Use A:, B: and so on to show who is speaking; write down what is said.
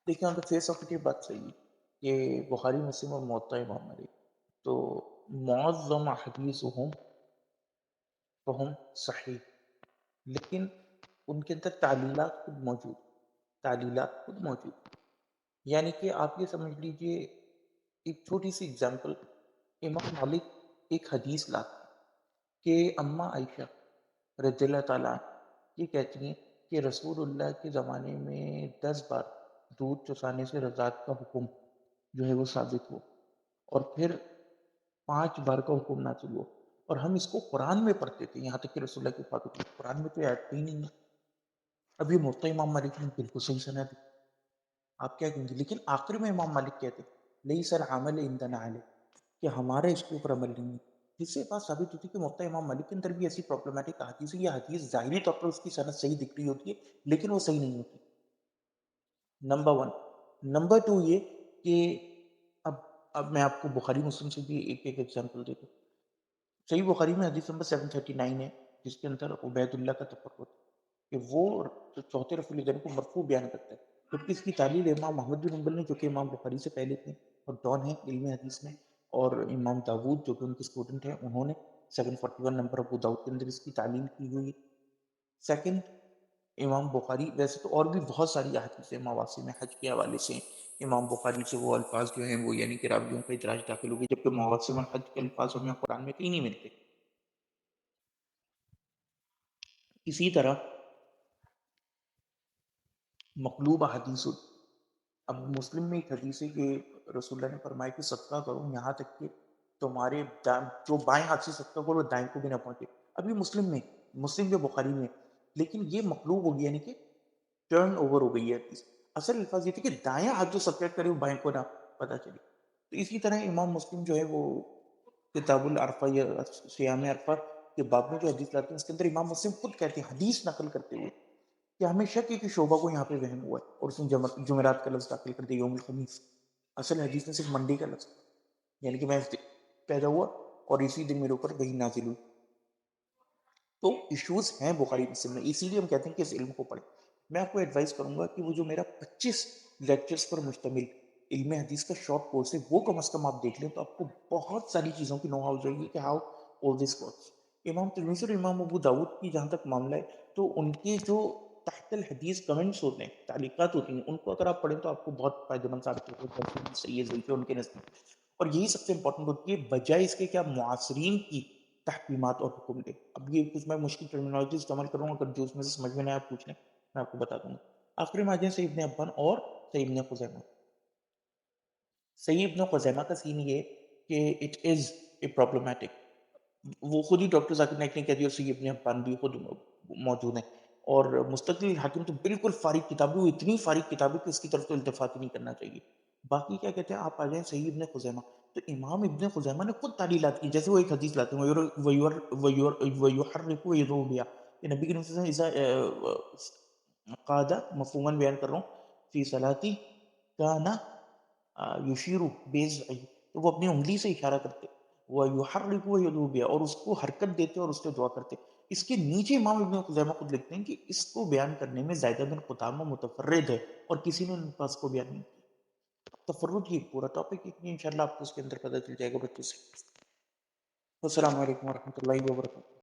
A: देखिए, on the face of it ये बात सही है कि बुखारी, मुस्लिम और मुवत्ता इमाम मालिक तो मुअज़्ज़म अहदीसुहुम फ़हुम सहीह, लेकिन उनके अंदर तालीलात खुद मौजूद। यानी कि आप ये समझ लीजिए, एक छोटी-सी एग्ज़ाम्पल, इमाम मालिक एक हदीस लाते हैं कि अम्मा आइशा रज़ियल्लाहु ताला अन्हा ये कहती हैं कि रसूलुल्लाह के ज़माने में 10 बार दूध चुसाने से रज़ात का हुक्म जो है वो साबित हुआ और फिर 5 बार का हुक्म नाज़िल हुआ और हम इसको कुरान में पढ़ते थे, यहाँ तक कि रसूलुल्लाह की वफ़ात हो गई, कुरान में तो ये आयत ही नहीं है। अब ये मुवत्ता इमाम मालिक ने बिल्कुल सही सनद है, आप क्या कहेंगे? लेकिन आखिर में इमाम मालिक कहते हैं, लैसल अमल इंदना अलैह, कि हमारा इसके ऊपर अमल नहीं है। जिससे ये बात साबित होती है कि मुवत्ता इमाम मालिक के अंदर भी ऐसी प्रॉब्लमैटिक हदीस है, ये हदीस ज़ाहिरी तौर पर उसकी सनद सही दिख रही होती है, लेकिन वो सही नहीं होती। नंबर 1। नंबर 2 ये कि अब अब मैं आपको बुखारी मुस्लिम से भी एक-एक एग्ज़ाम्पल देता हूँ। सही बुखारी में हदीस नंबर 739 है, जिसके अंदर उबैदुल्लाह का तफ़र्रुद कि वो चौथे रसूल दिन को मरफ़ू बयान करता है। जबकि इसकी तालील इमाम अहमद बिन हम्बल ने, जो कि इमाम बुखारी से पहले थे और डॉन हैं इल्म हदीस में, और इमाम दाऊद जो कि उनके स्टूडेंट हैं, उन्होंने 741 नंबर अबू दाऊद के अंदर इसकी तालील की हुई है। सेकंड, इमाम बुखारी वैसे तो और भी बहुत सारी अहादीस मवासी में हज के हवाले से इमाम बुखारी से वो अल्फाज जो हैं वो, यानी कि रावियों का इदराज दाखिल हो गया, जबकि मवासिम हज के अल्फाज हमें कुरान में कहीं नहीं मिलते। इसी तरह मक़लूब अहादीस, अब मुस्लिम में एक हदीस है कि रसूलुल्लाह ने फरमाया कि सदका करो यहाँ तक कि तुम्हारे जो बाएं हाथ से सदका करो दाएं को भी ना पहुंचे। अभी मुस्लिम में, मुस्लिम के बुखारी में, लेकिन ये मक़लूब हो गया, यानी कि टर्न ओवर हो गई है हदीस। असल अल्फाज ये थे कि दायां हाथ जो सदका करे वो बाएं को ना पता चले। तो इसी तरह इमाम मुस्लिम जो है वो किताबुल अरफा या सियाम अरफा के बाब में जो हदीस लाते हैं, उसके अंदर इमाम मुस्लिम खुद कहते हैं, हदीस नकल करते हुए, कि हमें शक है कि शोभा को यहाँ पे वहम हुआ है और उसने जुमेरात का लफ्ज़ दाखिल कर दिया, यौमुल खमीस। असल हदीस में सिर्फ मंडे का लफ्ज़, यानी कि मैं पैदा हुआ और इसी दिन मेरे ऊपर वही नाजिल हुई। तो इश्यूज हैं बुखारी मुस्लिम में, इसीलिए हम कहते हैं कि इस इल्म को पढ़ें। मैं आपको एडवाइस करूंगा कि वो जो मेरा 25 लेक्चर्स पर मुश्तमिल इल्म हदीस का शॉर्ट कोर्स है, वो कम से कम आप देख लें, तो आपको बहुत सारी चीज़ों की नो हो जाएगी कि हाउ ऑल दिस वर्क्स। इमाम तिरमिज़ी और इमाम अबू दाऊद की जहाँ तक मामला है, तो उनके जो तहतल हदीस कमेंट्स होते हैं, तालीकात होती हैं, उनको अगर आप पढ़ें तो आपको बहुत फायदेमंद साबित होगा कि सही है, ज़ईफ़ है उनके नज़दीक। और यही सबसे इंपॉर्टेंट होती है, बजाय इसके कि आप मुआसरीन की तहकीमात और हुक्म दे। अब ये कुछ मैं मुश्किल टर्मिनोलॉजी इस्तेमाल करूँगा, अगर जो उसमें से समझ में ना आए आप पूछ लें, मैं आपको बता दूँगा। आखिरी में आ जाएँ सही इब्न हिब्बान और सही इब्न खुज़ैमा। सही इब्न खुज़ैमा का सीन ये कि इट इज़ ए प्रॉब्लमैटिक, वो खुद ही डॉक्टर ज़ाकिर नाइक ने कह दिया, और सही इब्न हिब्बान भी खुद मौजूद है। और मुस्तक़िल हाकिम तो बिल्कुल फ़ारिग किताब है, वो इतनी फ़ारिग किताब है कि उसकी तरफ तो इल्तिफ़ात ही नहीं करना चाहिए। बाकी क्या कहते हैं, आप आ जाएँ सही इब्न खुज़ैमा, तो इमाम इब्न खुज़ैमा ने खुद तालीलात की, जैसे वो एक हदीस लाते हैं, वयुहर्रिफ़ु यदहु बिहा, कि नबी करीम सल्लल्लाहु अलैहि वसल्लम क़ादा, मफ़हूमन बयान कर रहा हूँ, फ़ी सलाती काना युशीरु बेइज़्ज़ई, तो वो अपनी उँगली से इशारा करते, वयुहर्रिफ़ु यदहु बिहा, और उसको हरकत देते और उससे दुआ करते। इसके नीचे इमाम इब्न खुज़ैमा खुद लिखते हैं कि इसको बयान करने में ज़ायदा बिन क़ुदामा मुतफ़र्रिद है और किसी ने उनके पास को बयान नहीं किया। तफ़र्रुद ही पूरा टॉपिक है, इंशाअल्लाह आपको उसके अंदर पता चल जाएगा बच्चे से। अस्सलामु अलैकुम व रहमतुल्लाहि व बरकातहू।